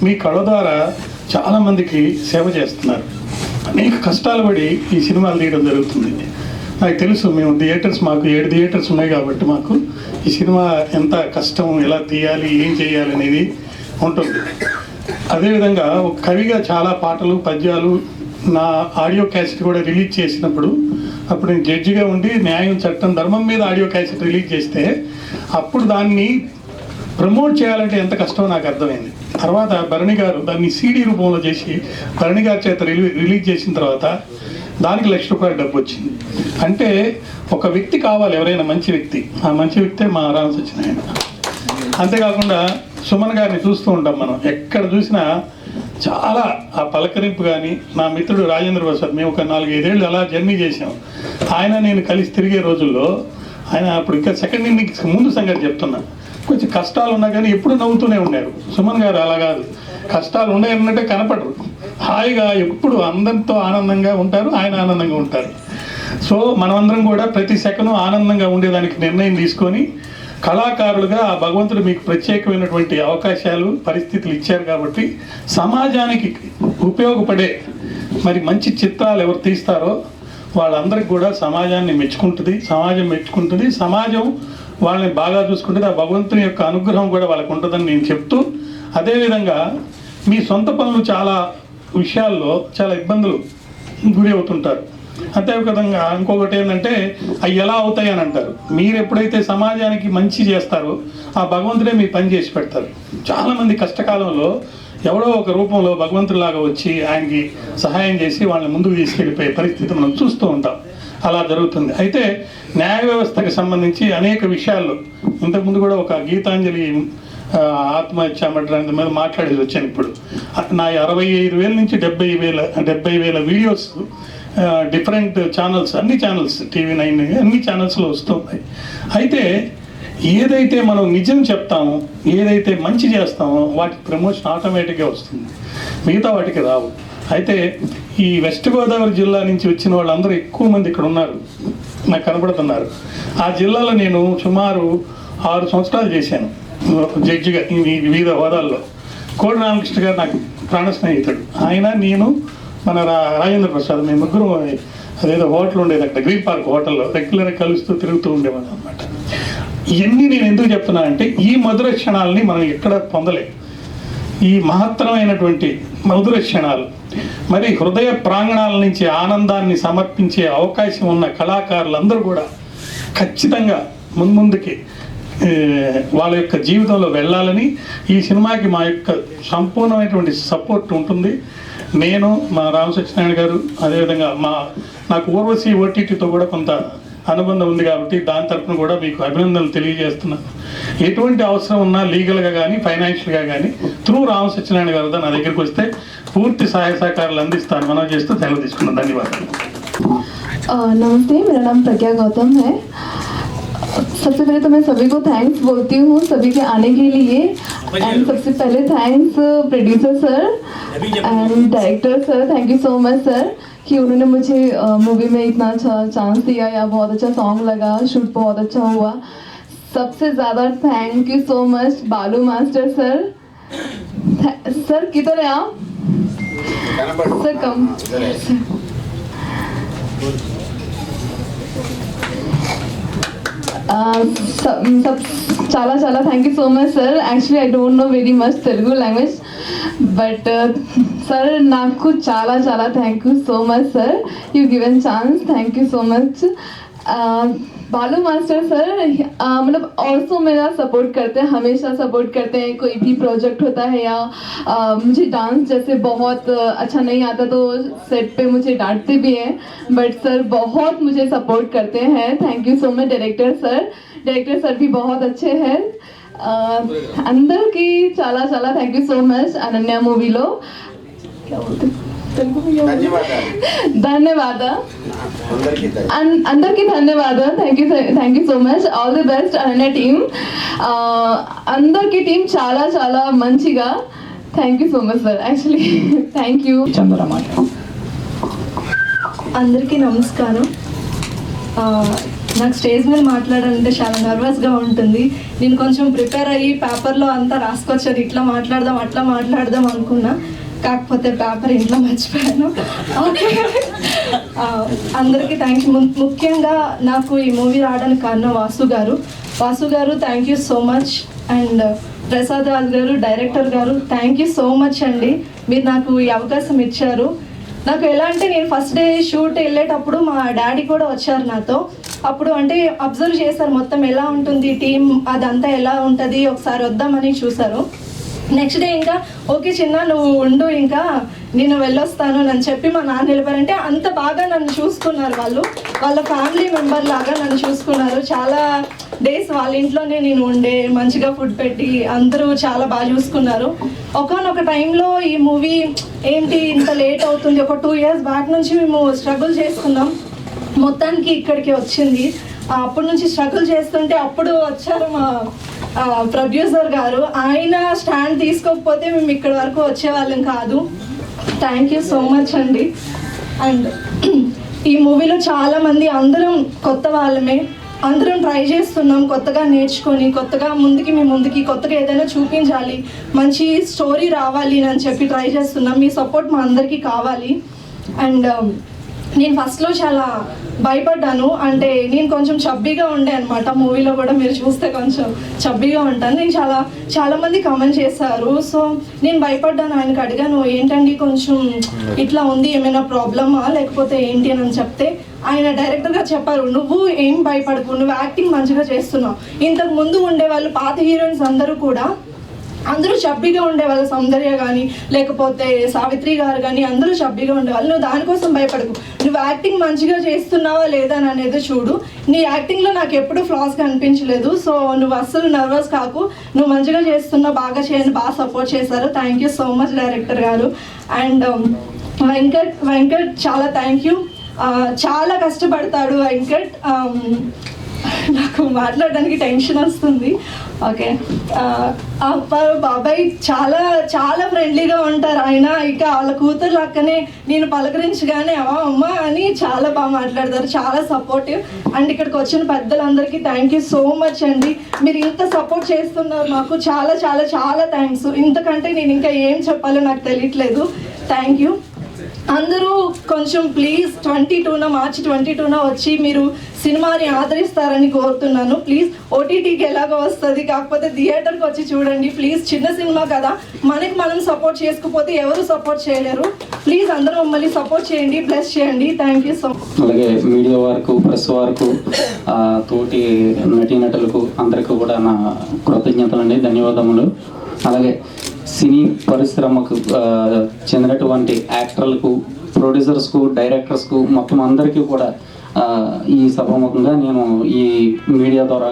Speaker 6: మీ కళ ద్వారా చాలామందికి సేవ చేస్తున్నారు. అనేక కష్టాలు పడి ఈ సినిమాలు తీయడం జరుగుతుంది. నాకు తెలుసు, మేము మాకు 7 థియేటర్స్ ఉన్నాయి కాబట్టి మాకు ఈ సినిమా ఎంత కష్టం, ఎలా తీయాలి, ఏం చేయాలి అనేది ఉంటుంది. అదేవిధంగా ఒక కవిగా చాలా పాటలు, పద్యాలు, నా ఆడియో క్యాసెట్ కూడా రిలీజ్ చేసినప్పుడు, అప్పుడు నేను జడ్జిగా ఉండి న్యాయం, చట్టం, ధర్మం మీద ఆడియో క్యాసెట్ రిలీజ్ చేస్తే అప్పుడు దాన్ని ప్రమోట్ చేయాలంటే ఎంత కష్టమో నాకు అర్థమైంది. తర్వాత భరణి గారు దాన్ని సీడీ రూపంలో చేసి భరణి గారి చేత రిలీజ్ చేసిన తర్వాత దానికి ₹1,00,000 డబ్బు వచ్చింది. అంటే ఒక వ్యక్తి కావాలి, ఎవరైనా మంచి వ్యక్తి. ఆ మంచి వ్యక్తే మా రామ్ సత్యనారాయణ. అంతేకాకుండా సుమన్ గారిని చూస్తూ ఉంటాం మనం, ఎక్కడ చూసినా చాలా ఆ పలకరింపు. కానీ నా మిత్రుడు రాజేంద్ర ప్రసాద్, మేము ఒక 4-5 ఏళ్ళు అలా జర్నీ చేసాం. ఆయన నేను కలిసి తిరిగే రోజుల్లో ఆయన అప్పుడు ఇంకా సెకండ్ ఇన్నింగ్స్ ముందు సంగతి చెప్తున్నా, కొంచెం కష్టాలు ఉన్నా కానీ ఎప్పుడు నవ్వుతూనే ఉన్నారు. సుమన్ గారు అలా కాదు, కష్టాలు ఉన్నాయన్నట్టే కనపడరు, హాయిగా ఎప్పుడు అందరితో ఆనందంగా ఉంటారు, ఆయన ఆనందంగా ఉంటారు. సో మనమందరం కూడా ప్రతి సెకను ఆనందంగా ఉండేదానికి నిర్ణయం తీసుకొని కళాకారులుగా ఆ భగవంతుడు మీకు ప్రత్యేకమైనటువంటి అవకాశాలు, పరిస్థితులు ఇచ్చారు కాబట్టి సమాజానికి ఉపయోగపడే మరి మంచి చిత్రాలు ఎవరు తీస్తారో వాళ్ళందరికీ కూడా సమాజాన్ని మెచ్చుకుంటుంది, సమాజం మెచ్చుకుంటుంది, సమాజం వాళ్ళని బాగా చూసుకుంటుంది. ఆ భగవంతుని యొక్క అనుగ్రహం కూడా వాళ్ళకు ఉంటుందని నేను చెప్తూ, అదేవిధంగా మీ సొంత పనులు చాలా విషయాల్లో చాలా ఇబ్బందులు గురి అవుతుంటారు. అంతేవిధంగా ఇంకొకటి ఏంటంటే అవి ఎలా అవుతాయి అని అంటారు. మీరు ఎప్పుడైతే సమాజానికి మంచి చేస్తారో ఆ భగవంతుడే మీ పని చేసి పెడతారు. చాలామంది కష్టకాలంలో ఎవడో ఒక రూపంలో భగవంతుడిలాగా వచ్చి ఆయనకి సహాయం చేసి వాళ్ళని ముందుకు తీసుకెళ్ళిపోయే పరిస్థితి మనం చూస్తూ ఉంటాం. అలా జరుగుతుంది. అయితే న్యాయ వ్యవస్థకి సంబంధించి అనేక విషయాల్లో ఇంతకుముందు కూడా ఒక గీతాంజలి ఆత్మహత్య మర్డర్ మీద మాట్లాడేది వచ్చాను. ఇప్పుడు నా 65,000 నుంచి 70,000 వీడియోస్ డిఫరెంట్ ఛానల్స్, అన్ని ఛానల్స్, TV9 అన్ని ఛానల్స్లో వస్తున్నాయి. అయితే ఏదైతే మనం నిజం చెప్తామో, ఏదైతే మంచి చేస్తామో వాటి ప్రమోషన్ ఆటోమేటిక్గా వస్తుంది, మిగతా వాటికి రావు. అయితే ఈ వెస్ట్ గోదావరి జిల్లా నుంచి వచ్చిన వాళ్ళందరూ ఎక్కువ మంది ఇక్కడ ఉన్నారు, నాకు కనబడుతున్నారు. ఆ జిల్లాలో నేను సుమారు 6 సంవత్సరాలు చేశాను జడ్జిగా వివిధ హోదాల్లో. కోడి రామకృష్ణ గారు నాకు ప్రాణ స్నేహితుడు. ఆయన, నేను, మన రాజేంద్ర ప్రసాద్, మేము ముగ్గురు అదేదో హోటల్ ఉండేది అక్కడ గ్రీన్ పార్క్ హోటల్లో రెగ్యులర్గా కలుస్తూ తిరుగుతూ ఉండేవాళ్ళం అనమాట. ఇవన్నీ నేను ఎందుకు చెప్తున్నానంటే ఈ మధుర క్షణాలని మనం ఎక్కడ పొందలేం. ఈ మహత్తరమైనటువంటి మధుర క్షణాలు మరి హృదయ ప్రాంగణాల నుంచి ఆనందాన్ని సమర్పించే అవకాశం ఉన్న కళాకారులందరూ కూడా ఖచ్చితంగా ముందుకి వాళ్ళ యొక్క జీవితంలో వెళ్ళాలని, ఈ సినిమాకి మా యొక్క సంపూర్ణమైనటువంటి సపోర్ట్ ఉంటుంది. నేను, మా రామ్ సత్యనారాయణ గారు, అదేవిధంగా నాకు ఊర్వశి ఓటీటీతో కూడా కొంత అనుబంధం ఉంది కాబట్టి దాని తరఫున కూడా మీకు అభినందనలు తెలియజేస్తున్నాను. ఎటువంటి అవసరం ఉన్నా లీగల్గా కానీ ఫైనాన్షియల్గా కానీ త్రూ రామ్ సత్యనారాయణ గారు నా దగ్గరికి వస్తే పూర్తి సహాయ సహకారాలు అందిస్తాను. మనం చేస్తూ సెలవు తీసుకున్నాం. ధన్యవాదాలు.
Speaker 7: नमस्ते, मेरा नाम प्रज्ञा गौतम है. सबसे पहले तो मैं सभी को थैंक्स बोलती हूँ सभी के आने के लिए. एंड सबसे पहले thanks producer sir and director sir, thank you so much sir कि उन्होंने मुझे मूवी में इतना अच्छा चांस दिया, या बहुत अच्छा सॉन्ग लगा, शूट बहुत अच्छा हुआ। सबसे ज़्यादा थैंक यू सो मच बालू मास्टर सर। सर किधर है आप? सर कम। सब చాలా చాలా thank you so much sir. Actually I don't know very much Telugu language, but sir నాకు చాలా చాలా thank you so much sir, you given chance, thank you so much. बालू मास्टर सर मतलब ऑल्सो मेरा सपोर्ट करते हैं, हमेशा सपोर्ट करते हैं, कोई भी प्रोजेक्ट होता है या मुझे डांस जैसे बहुत अच्छा नहीं आता तो सेट पे मुझे डांटते भी हैं, बट सर बहुत मुझे सपोर्ट करते हैं। Thank you so much director sir भी बहुत अच्छे हैं। అందరికీ చాలా చాలా thank you so much Ananya మూవీలో ధన్యవాద అందరికీ ధన్యవాద thank you so much, all the best Ananya team, అందరికీ టీం చాలా చాలా మంచిగా, thank you so much sir actually thank you.
Speaker 1: చంద్రమాట
Speaker 8: అందరికీ నమస్కారం। నాకు స్టేజ్ మీద మాట్లాడాలంటే చాలా నర్వస్గా ఉంటుంది। నేను కొంచెం ప్రిపేర్ అయ్యి పేపర్లో అంతా రాసుకొచ్చాను, ఇట్లా మాట్లాడదాం అట్లా మాట్లాడదాం అనుకున్నా, కాకపోతే పేపర్ ఇంట్లో మర్చిపోయాను। ఓకే, అందరికీ థ్యాంక్ యూ। ముఖ్యంగా నాకు ఈ మూవీ రావడానికి కారణం వాసు గారు thank you so much, and Prasad Raj గారు డైరెక్టర్ గారు థ్యాంక్ యూ సో మచ్ అండి, మీరు నాకు ఈ అవకాశం ఇచ్చారు। నాకు ఎలా అంటే నేను ఫస్ట్ డే షూట్ వెళ్ళేటప్పుడు మా డాడీ కూడా వచ్చారు నాతో, అప్పుడు అంటే అబ్జర్వ్ చేశారు మొత్తం ఎలా ఉంటుంది టీం, అదంతా ఎలా ఉంటుంది, ఒకసారి వద్దామని చూశారు। నెక్స్ట్ డే ఇంకా ఓకే చిన్న నువ్వు ఉండు, ఇంకా నేను వెళ్ళొస్తాను అని చెప్పి మా నాన్న వెళ్ళిపోయారంటే అంత బాగా నన్ను చూసుకున్నారు, వాళ్ళ ఫ్యామిలీ మెంబర్ లాగా నన్ను చూసుకున్నారు। చాలా డేస్ వాళ్ళ ఇంట్లోనే నేను ఉండే, మంచిగా ఫుడ్ పెట్టి అందరూ చాలా బాగా చూసుకున్నారు। ఒకనొక టైంలో ఈ మూవీ ఏంటి ఇంత లేట్ అవుతుంది, ఒక 2 years బ్యాక్ నుంచి మేము స్ట్రగుల్ చేసుకున్నాం, మొత్తానికి ఇక్కడికి వచ్చింది। అప్పటి నుంచి స్ట్రగుల్ చేస్తుంటే అప్పుడు వచ్చారు మా ప్రొడ్యూసర్ గారు, ఆయన స్టాండ్ తీసుకోకపోతే మేము ఇక్కడి వరకు వచ్చేవాళ్ళం కాదు। థ్యాంక్ యూ సో మచ్ అండి। అండ్ ఈ మూవీలో చాలామంది అందరం కొత్త వాళ్ళమే, అందరం ట్రై చేస్తున్నాం కొత్తగా నేర్చుకొని, కొత్తగా ముందుకి కొత్తగా ఏదైనా చూపించాలి, మంచి స్టోరీ రావాలి అని చెప్పి ట్రై చేస్తున్నాం, మీ సపోర్ట్ మా అందరికీ కావాలి। అండ్ నేను ఫస్ట్లో చాలా భయపడ్డాను, అంటే నేను కొంచెం చబ్బీగా ఉండే అనమాట, మూవీలో కూడా మీరు చూస్తే కొంచెం చబ్బీగా ఉంటాను, నేను చాలామంది కమెంట్ చేశారు, సో నేను భయపడ్డాను, ఆయనకు అడిగాను ఏంటండి కొంచెం ఇట్లా ఉంది ఏమైనా ప్రాబ్లమా లేకపోతే ఏంటి అని చెప్తే ఆయన డైరెక్టర్గా చెప్పారు, నువ్వు ఏం భయపడకు, నువ్వు యాక్టింగ్ మంచిగా చేస్తున్నావు, ఇంతకు ముందు ఉండేవాళ్ళు పాత హీరోయిన్స్ అందరూ చబ్బీగా ఉండేవాళ్ళు, సౌందర్య కానీ లేకపోతే సావిత్రి గారు కానీ అందరూ చబ్బీగా ఉండేవాళ్ళు, నువ్వు దానికోసం భయపడకు, నువ్వు యాక్టింగ్ మంచిగా చేస్తున్నావా లేదా అనేది చూడు, నీ యాక్టింగ్లో నాకు ఎప్పుడు ఫ్లాస్ కనిపించలేదు, సో నువ్వు అస్సలు నర్వస్ కాకు, నువ్వు మంచిగా చేస్తున్నావు, బాగా చేయండి, బాగా సపోర్ట్ చేశారు, thank you so much director గారు। అండ్ వెంకట్ చాలా థ్యాంక్ యూ, చాలా కష్టపడతాడు వెంకట్, నాకు మాట్లాడడానికి టెన్షన్ వస్తుంది। ఓకే, బాబాయ్ చాలా చాలా ఫ్రెండ్లీగా ఉంటారు ఆయన, ఇక వాళ్ళ కూతురు లక్కనే నేను పలకరించగానే అమ్మ అని చాలా బాగా మాట్లాడతారు, చాలా సపోర్టివ్। అండ్ ఇక్కడికి వచ్చిన పెద్దలందరికీ థ్యాంక్ యూ సో మచ్ అండి, మీరు ఇంత సపోర్ట్ చేస్తున్నారు మాకు, చాలా చాలా చాలా థ్యాంక్స్, ఇంతకంటే నేను ఇంకా ఏం చెప్పాలో నాకు తెలియట్లేదు, థ్యాంక్ యూ। అందరూ కొంచెం ప్లీజ్ మార్చి 22న వచ్చి మీరు సినిమాని ఆదరిస్తారని కోరుతున్నాను, ప్లీజ్ ఓటీటీకి ఎలాగో వస్తుంది, కాకపోతే థియేటర్కి వచ్చి చూడండి ప్లీజ్, చిన్న సినిమా కదా, మనం సపోర్ట్ చేసుకోకపోతే ఎవరు సపోర్ట్ చేయలేరు, ప్లీజ్ అందరూ మమ్మల్ని సపోర్ట్ చేయండి, బ్లెస్ చేయండి, థ్యాంక్ యూ సో మచ్।
Speaker 1: అలాగే మీడియా వారికి, ప్రెస్ వారికి, తోటి నటీనటులకు అందరికీ కూడా నా కృతజ్ఞతలండి, ధన్యవాదములు। అలాగే సినీ పరిశ్రమకు చెందినటువంటి యాక్టర్లకు, ప్రొడ్యూసర్స్కు, డైరెక్టర్స్కు మొత్తం అందరికీ కూడా ఈ సభాముఖంగా నేను ఈ మీడియా ద్వారా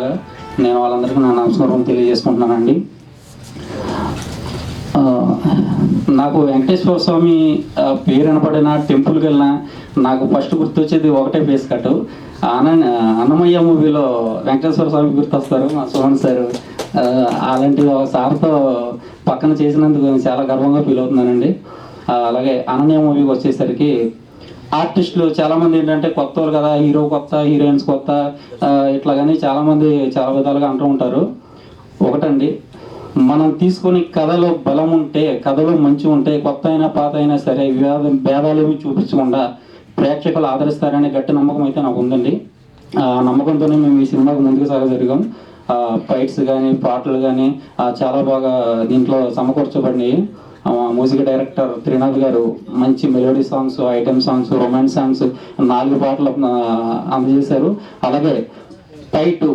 Speaker 1: నేను వాళ్ళందరికీ నా నమస్కారం తెలియజేసుకుంటున్నానండి। నాకు వెంకటేశ్వర స్వామి పేరు వినపడిన టెంపుల్కి వెళ్ళినా నాకు ఫస్ట్ గుర్తొచ్చేది ఒకటే ఫేస్ కట్, అన్నమయ్య మూవీలో వెంకటేశ్వర స్వామి గుర్తొస్తారు, మా సోహన్ సార్
Speaker 9: అలాంటి ఒక సార్తో పక్కన చేసినందుకు నేను చాలా గర్వంగా ఫీల్ అవుతున్నానండి. అలాగే అనన్య మూవీకి వచ్చేసరికి ఆర్టిస్టులు చాలామంది ఏంటంటే కొత్త వాళ్ళు కదా, హీరో కొత్త, హీరోయిన్స్ కొత్త, ఇట్లా కానీ చాలామంది చాలా విధాలుగా అంటూ ఉంటారు. ఒకటండి, మనం తీసుకొని కథలో బలం ఉంటే, కథలో మంచి ఉంటే, కొత్త అయినా పాత అయినా సరే భేదాలు ఏమి చూపించకుండా ప్రేక్షకులు ఆదరిస్తారనే గట్టి నమ్మకం అయితే నాకు ఉందండి. ఆ నమ్మకంతోనే మేము ఈ సినిమాకు ముందుకు సాగజరిగాం. ఫైట్స్ కానీ పాటలు కానీ చాలా బాగా దీంట్లో సమకూర్చబడినాయి. మ్యూజిక్ డైరెక్టర్ త్రినాథ్ గారు మంచి melody songs, item songs, romance songs 4 పాటలు అందజేశారు. అలాగే ఫైట్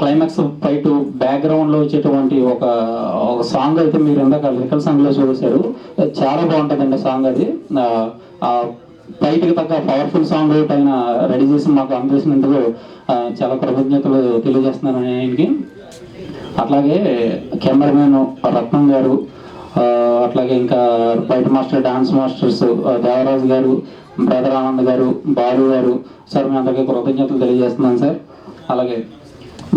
Speaker 9: క్లైమాక్స్ ఫైట్ బ్యాక్గ్రౌండ్లో వచ్చేటువంటి ఒక సాంగ్ అయితే మీరు ఇందాక లిరికల్ సాంగ్లో చూసారు, చాలా బాగుంటుందండి సాంగ్. అది ఫైట్కి తగ్గ పవర్ఫుల్ సాంగ్ ఆయన రెడీ చేసి మాకు అందజేసినందుకు చాలా కృతజ్ఞతలు తెలియజేస్తున్నాను ఆయనకి. అట్లాగే కెమెరామెన్ రత్నం గారు, అట్లాగే ఇంకా fight master, dance masters Devaraju గారు, బ్రదర్ ఆనంద్ గారు, బాలు గారు, సార్ మీ అందరికీ కృతజ్ఞతలు తెలియజేస్తున్నాను సార్. అలాగే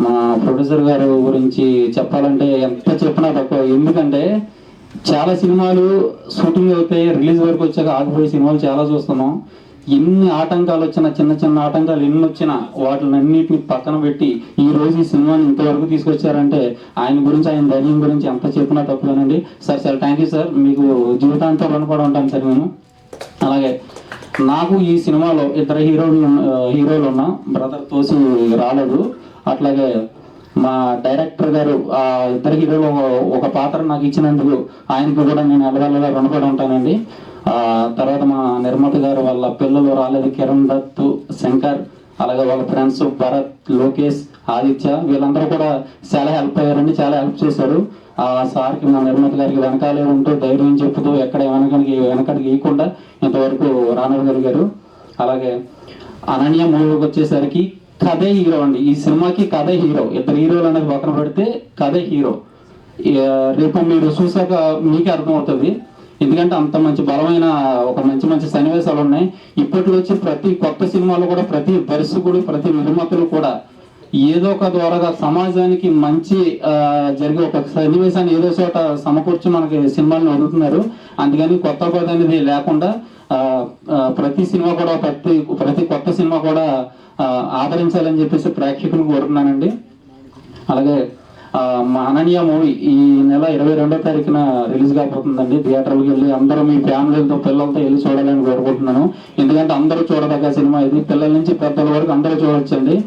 Speaker 9: మా ప్రొడ్యూసర్ గారు గురించి చెప్పాలంటే ఎంత చెప్పినా తక్కువ. ఎందుకంటే చాలా సినిమాలు షూటింగ్ అవుతాయి, రిలీజ్ వరకు వచ్చాక ఆగిపోయే సినిమాలు చాలా చూస్తున్నాం. ఎన్ని ఆటంకాలు వచ్చినా, చిన్న చిన్న ఆటంకాలు ఎన్ని వచ్చినా వాటినన్నిటిని పక్కన పెట్టి ఈ రోజు ఈ సినిమాని ఇంతవరకు తీసుకొచ్చారంటే ఆయన గురించి, ఆయన ధైర్యం గురించి ఎంత చెప్పినా తక్కువేనండి. సార్ చాలా థ్యాంక్ యూ సార్, మీకు జీవితాంతం రుణపడి ఉంటాను సార్ నేను. అలాగే నాకు ఈ సినిమాలో 2 హీరోలు ఉన్నా, బ్రదర్ తోసి రాలేదు. అట్లాగే మా డైరెక్టర్ గారు 2 హీరోలు ఒక పాత్ర నాకు ఇచ్చినందుకు ఆయనకు కూడా నేను ఎల్లవెల్లలా రుణపడి ఉంటానండి. తర్వాత మా నిర్మాత గారు వాళ్ళ పిల్లలు రాలేదు, కిరణ్ దత్, శంకర్, అలాగే వాళ్ళ ఫ్రెండ్స్ భరత్, లోకేష్, ఆదిత్య, వీళ్ళందరూ కూడా చాలా హెల్ప్ అయ్యారండి, చాలా హెల్ప్ చేశారు. ఆ సార్కి, మా నిర్మాత గారికి వెనకాలే ఉంటూ ధైర్యం చెప్పుతూ ఎక్కడ వెనకడికి ఇవ్వకుండా ఇంతవరకు రానగలిగారు. అలాగే అనన్య మూవీకి వచ్చేసరికి కథే హీరో అండి. ఈ సినిమాకి కథే హీరో. 2 హీరోలు అనేది పక్కన పెడితే కథే హీరో. రేపు మీరు చూసాక మీకే అర్థమవుతుంది. ఎందుకంటే అంత మంచి బలమైన ఒక మంచి సన్నివేశాలు ఉన్నాయి. ఇప్పట్లో వచ్చి ప్రతి కొత్త సినిమాలో కూడా ప్రతి దర్శకుడు, ప్రతి నిర్మాతలు కూడా ఏదో ఒక ద్వారా సమాజానికి మంచి జరిగే ఒక సన్నివేశాన్ని ఏదో చోట సమకూర్చి మనకి సినిమాలను వదులుతున్నారు. అందుకని కొత్త పద అనేది లేకుండా ప్రతి సినిమా కూడా ప్రతి కొత్త సినిమా కూడా ఆదరించాలని చెప్పేసి ప్రేక్షకులకు కోరుతున్నానండి. అలాగే మా అనన్య మూవీ ఈ నెల 22వ తారీఖున రిలీజ్ కాబోతుందండి. థియేటర్కి వెళ్ళి అందరూ మీ ఫ్యామిలీలతో, పిల్లలతో వెళ్ళి చూడాలని కోరుకుంటున్నాను. ఎందుకంటే అందరూ చూడదగ్గ సినిమా ఇది. పిల్లల నుంచి పెద్దల వరకు అందరూ చూడొచ్చండి.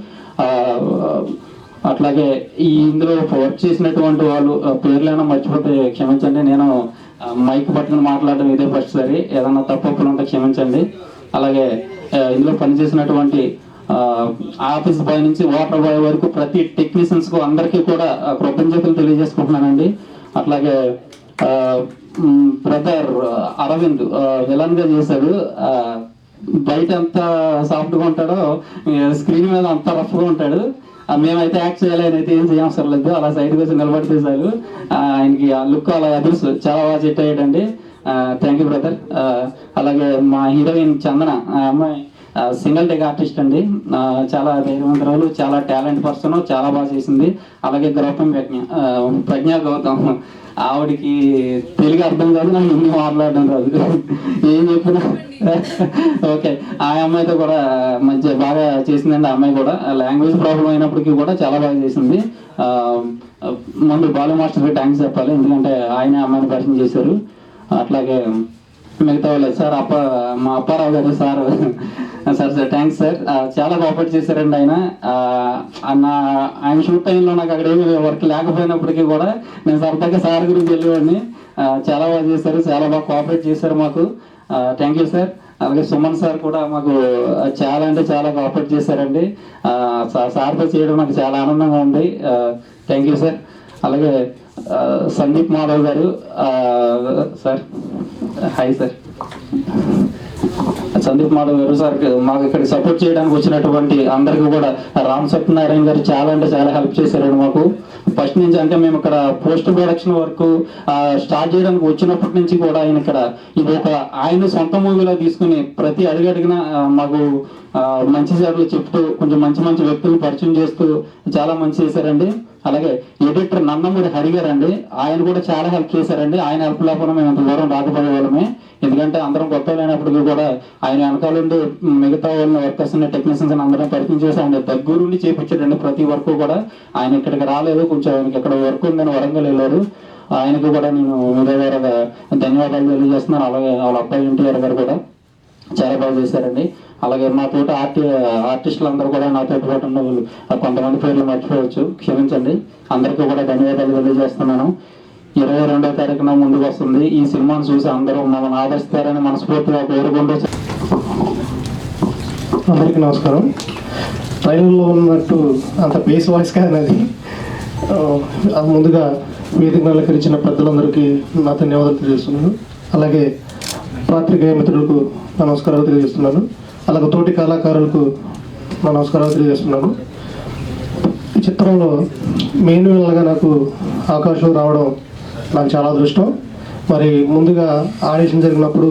Speaker 9: అట్లాగే ఇందులో వర్క్ చేసినటువంటి వాళ్ళు పేర్లైనా మర్చిపోతే క్షమించండి. నేను మైక్ పట్టుకుని మాట్లాడడం ఇదే ఫస్ట్ సారి. ఏదన్నా తప్పులు ఉంటే క్షమించండి. అలాగే ఇందులో పనిచేసినటువంటి ఆఫీస్ బాయ్ నుంచి వాటర్ బాయ్ వరకు ప్రతి టెక్నీషియన్స్ కు అందరికీ కూడా కృతజ్ఞతలు తెలియజేసుకుంటున్నానండి. అట్లాగే బ్రదర్ అరవింద్ విలన్ గా చేశాడు. బయట ఎంత సాఫ్ట్ గా ఉంటాడో స్క్రీన్ మీద అంత రఫ్ గా ఉంటాడు. మేమైతే యాక్ట్ చేయాలి అయితే ఏం చేయవసరం లేదు, అలా సైడ్ కోసం నిలబడితే చాలు. ఆయనకి ఆ లుక్ అలా తెలుసు, చాలా బాగా సెట్ అయ్యాడండి. Thank you brother. అలాగే మా హీరోయిన్ చందన, ఆ అమ్మాయి సింగిల్ టేక్ ఆర్టిస్ట్ అండి. చాలా ధైర్యవంతురాలు, చాలా టాలెంట్ పర్సన్, చాలా బాగా చేసింది. అలాగే గౌతమ్ ప్రజ్ఞా గౌతమ్, ఆవిడకి తెలుగు అర్థం కాదు, నాకు హిందీ మాట్లాడడం రాదు, ఏం చెప్పినా ఓకే. ఆ అమ్మాయితో కూడా మంచిగా బాగా చేసిందండి. ఆ అమ్మాయి కూడా లాంగ్వేజ్ ప్రాబ్లం అయినప్పటికీ కూడా చాలా బాగా చేసింది. ముందు బాలు మాస్టర్కి థ్యాంక్స్ చెప్పాలి, ఎందుకంటే ఆయన అమ్మాయిని పరిచయం చేశారు. అట్లాగే మిగతా వాళ్ళు సార్ మా అప్పారావు గారు సార్ థ్యాంక్స్ సార్, చాలా కోఆపరేట్ చేశారండి. ఆయన షూట్ టైంలో నాకు అక్కడ ఏమి వర్క్ లేకపోయినప్పటికీ కూడా నేను సరదాగా సార్ గురించి వెళ్ళేవాడిని. చాలా బాగా చేశారు, చాలా బాగా కోఆపరేట్ చేశారు మాకు. Thank you sir. అలాగే సుమన్ సార్ కూడా మాకు చాలా అంటే చాలా కోఆపరేట్ చేశారండి. సార్తో చేయడం నాకు చాలా ఆనందంగా ఉంది. Thank you sir. అలాగే సందీప్ మాధవ్ గారు sir, hi sir. Sandeep Madhav గారు సార్ మాకు ఇక్కడ సపోర్ట్ చేయడానికి వచ్చినటువంటి అందరికీ కూడా, రామ్ సత్యనారాయణ గారు చాలా అంటే చాలా హెల్ప్ చేశారండి మాకు ఫస్ట్ నుంచి. అంటే మేము ఇక్కడ పోస్ట్ ప్రొడక్షన్ వరకు స్టార్ట్ చేయడానికి వచ్చినప్పటి నుంచి కూడా ఆయన ఇక్కడ ఇది ఒక ఆయన సొంత మూవీలో తీసుకుని ప్రతి అడుగడిగిన మాకు మంచి సార్లు చెప్తూ కొంచెం మంచి మంచి వ్యక్తులు పరిచయం చేస్తూ చాలా మంచి చేశారండి. అలాగే ఎడిటర్ నందమూరి హరి గారు అండి, ఆయన కూడా చాలా హెల్ప్ చేశారండి. ఆయన హెల్ప్ లేకుండా మేము అంత దూరం రాకపోయే వాళ్ళమే. ఎందుకంటే అందరం కొత్త లేనప్పటికీ కూడా ఆయన వెనకాలండి మిగతా వాళ్ళ వర్కర్స్ టెక్నీషియన్స్ అందరం పరిచయం చేసి ఆయన దగ్గరుండి చేపించాడండి. ప్రతి వర్క్ కూడా ఆయన ఇక్కడికి రాలేదు, కొంచెం ఆయనకి ఇక్కడ వర్క్ ఉందని వరంగల్ వెళ్ళారు. ఆయనకు కూడా నేను హృదయపూర్వక ధన్యవాదాలు తెలియజేస్తున్నాను. అలాగే వాళ్ళ అబ్బాయి ఎన్టీఆర్ గారు కూడా చాలా బాగా చేశారండి. అలాగే మా తోటి ఆర్టిస్టులు అందరూ కూడా నాతో పాటు ఉన్న వాళ్ళు కొంతమంది పేర్లు మర్చిపోవచ్చు, క్షమించండి. అందరికీ కూడా ధన్యవాదాలు తెలియజేస్తున్నాను. 22వ తారీఖున ముందుకు వస్తుంది. ఈ సినిమాను చూసి అందరూ మమ్మల్ని ఆదరిస్తారని మనస్ఫూర్తిగా కోరుకుంటూ.
Speaker 6: అందరికీ నమస్కారం. ట్రైలర్లో ఉన్నట్టు అంత బేస్ వాయిస్ కానీ అది ముందుగా వేదిక అలంకరించిన పెద్దలందరికీ నా ధన్యవాదాలు తెలియజేస్తున్నాను. అలాగే పాత్రికేయ మిత్రులకు నా నమస్కారాలు తెలియజేస్తున్నాను. అలాగే తోటి కళాకారులకు నా నమస్కారాలు తెలియజేస్తున్నాను. ఈ చిత్రంలో మెయిన్ విలన్గా నాకు అవకాశం రావడం నాకు చాలా అదృష్టం. మరి ముందుగా ఆడిషన్ జరిగినప్పుడు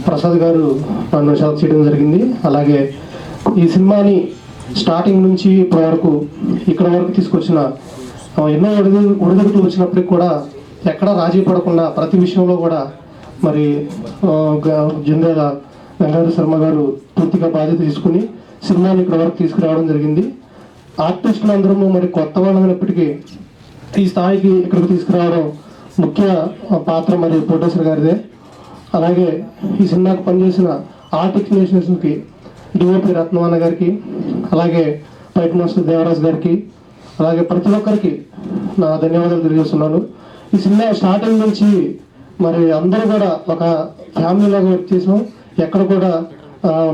Speaker 6: ప్రసాద్ గారు నన్ను సెలెక్ట్ చేయడం జరిగింది. అలాగే ఈ సినిమాని స్టార్టింగ్ నుంచి ఇప్పటి వరకు ఇక్కడ వరకు తీసుకొచ్చిన ఎన్నో ఒడిదుడుకులు వచ్చినప్పటికి కూడా ఎక్కడా రాజీ పడకుండా ప్రతి విషయంలో కూడా మరి జనరల్ గంగాధర శర్మ గారు పూర్తిగా బాధ్యత తీసుకుని సినిమాని ఇక్కడ వరకు తీసుకురావడం జరిగింది. ఆర్టిస్టులు అందరూ మరి కొత్త వాళ్ళమైనప్పటికీ ఈ స్థాయికి ఇక్కడికి తీసుకురావడం ముఖ్య పాత్ర మరి ప్రొడ్యూసర్ గారిదే. అలాగే ఈ సినిమాకి పనిచేసిన ఆర్ట్ టెక్నీషియన్స్కి డిఓపి రత్నవాన గారికి, అలాగే ఫైట్ మాస్టర్ దేవరాజ్ గారికి, అలాగే ప్రతి ఒక్కరికి నా ధన్యవాదాలు తెలియజేస్తున్నాను. ఈ సినిమా స్టార్టింగ్ నుంచి మరి అందరూ కూడా ఒక ఫ్యామిలీలాగా వర్క్ చేసాం. ఎక్కడ కూడా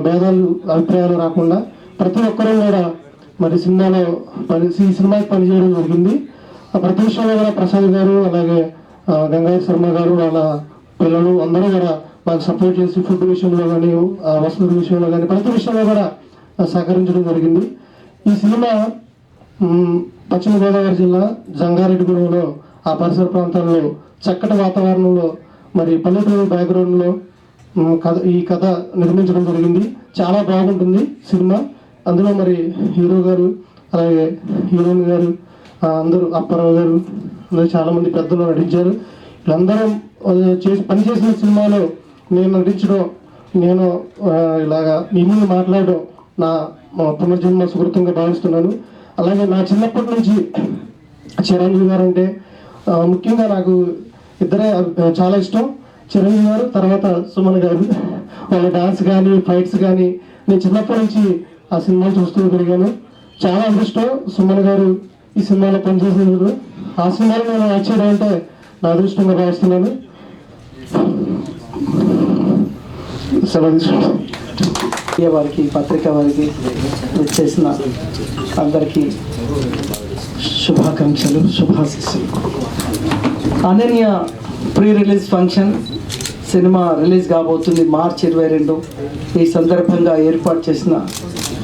Speaker 6: భేదాలు అభిప్రాయాలు రాకుండా ప్రతి ఒక్కరూ కూడా మరి సినిమాలో ఈ సినిమాకి పనిచేయడం జరిగింది. ప్రతి విషయంలో కూడా ప్రసాద్ గారు, అలాగే గంగాధర శర్మ గారు, వాళ్ళ పిల్లలు అందరూ కూడా మాకు సపోర్ట్ చేసి ఫుడ్ విషయంలో కానీ వసతుల విషయంలో కానీ ప్రతి విషయంలో కూడా సహకరించడం జరిగింది. ఈ సినిమా పశ్చిమ గోదావరి జిల్లా జంగారెడ్డిగూడెంలో ఆ పరిసర ప్రాంతాల్లో చక్కటి వాతావరణంలో మరి పల్లెటూరు బ్యాక్గ్రౌండ్లో ఈ కథ నిర్మించడం జరిగింది. చాలా బాగుంటుంది సినిమా. అందులో మరి హీరో గారు, అలాగే హీరోయిన్ గారు, అందరూ అప్పారావు గారు, అందరూ చాలామంది పెద్దలు నటించారు. వీళ్ళందరం పనిచేసిన సినిమాలో నేను నటించడం, నేను ఇలాగా మీ ముందు మాట్లాడడం నా పునర్జన్మ సుకృతంగా భావిస్తున్నాను. అలాగే నా చిన్నప్పటి నుంచి చిరంజీవి గారు అంటే ముఖ్యంగా నాకు ఇద్దరే చాలా ఇష్టం. చిరంజీవి గారు, తర్వాత సుమన్ గారు. వాళ్ళ డాన్స్ కానీ ఫైట్స్ కానీ నేను చిన్నప్పటి నుంచి ఆ సినిమాలు చూస్తూ పెరిగాను. చాలా అదృష్టం సుమన్ గారు ఈ సినిమాలో పనిచేసినందుకు. ఆ సినిమాలో నేను వచ్చేయడం అంటే నా అదృష్టంగా భావిస్తున్నాను. సెలవు తీసుకుంటాను.
Speaker 10: వారికి, పత్రిక వారికి చేసిన అందరికీ శుభాకాంక్షలు, శుభాశీస్సులు. Ananya pre release function cinema release కాబోతుంది మార్చి 22. ఈ సందర్భంగా ఏర్పాటు చేసిన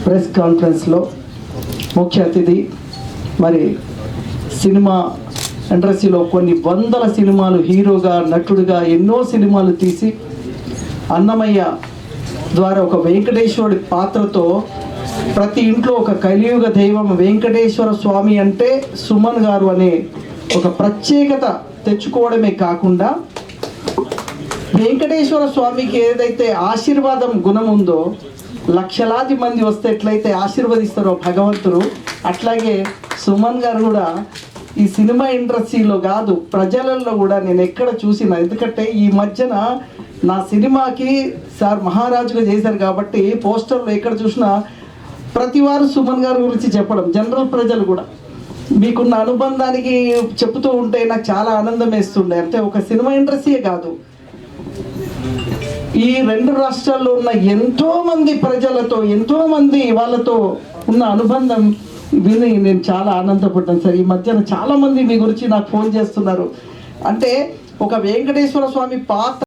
Speaker 10: ప్రెస్ కాన్ఫరెన్స్లో ముఖ్య అతిథి మరి సినిమా ఇండస్ట్రీలో కొన్ని వందల సినిమాలు హీరోగా, నటుడుగా ఎన్నో సినిమాలు తీసి అన్నమయ్య ద్వారా ఒక వెంకటేశ్వరుడి పాత్రతో ప్రతి ఇంట్లో ఒక కలియుగ దైవం వెంకటేశ్వర స్వామి అంటే సుమన్ గారు అనే ఒక ప్రత్యేకత తెచ్చుకోవడమే కాకుండా వెంకటేశ్వర స్వామికి ఏదైతే ఆశీర్వాదం గుణం ఉందో, లక్షలాది మంది వస్తే ఎట్లయితే ఆశీర్వదిస్తారో భగవంతుడు, అట్లాగే సుమన్ గారు కూడా ఈ సినిమా ఇండస్ట్రీలో కాదు ప్రజలలో కూడా నేను ఎక్కడ చూసినా, ఎందుకంటే ఈ మధ్యన నా సినిమాకి సార్ మహారాజుగా చేశారు కాబట్టి పోస్టర్లో ఎక్కడ చూసినా ప్రతి వారు సుమన్ గారి గురించి చెప్పడం, జనరల్ ప్రజలు కూడా మీకున్న అనుబంధానికి చెప్తూ ఉంటే నాకు చాలా ఆనందం వేస్తుండే. అంటే ఒక సినిమా ఇండస్ట్రీయే కాదు, ఈ 2 రాష్ట్రాల్లో ఉన్న ఎంతోమంది ప్రజలతో, ఎంతోమంది వాళ్ళతో ఉన్న అనుబంధం విని నేను చాలా ఆనందపడ్డాను సార్. ఈ మధ్యన చాలామంది మీ గురించి నాకు ఫోన్ చేస్తున్నారు. అంటే ఒక వెంకటేశ్వర స్వామి పాత్ర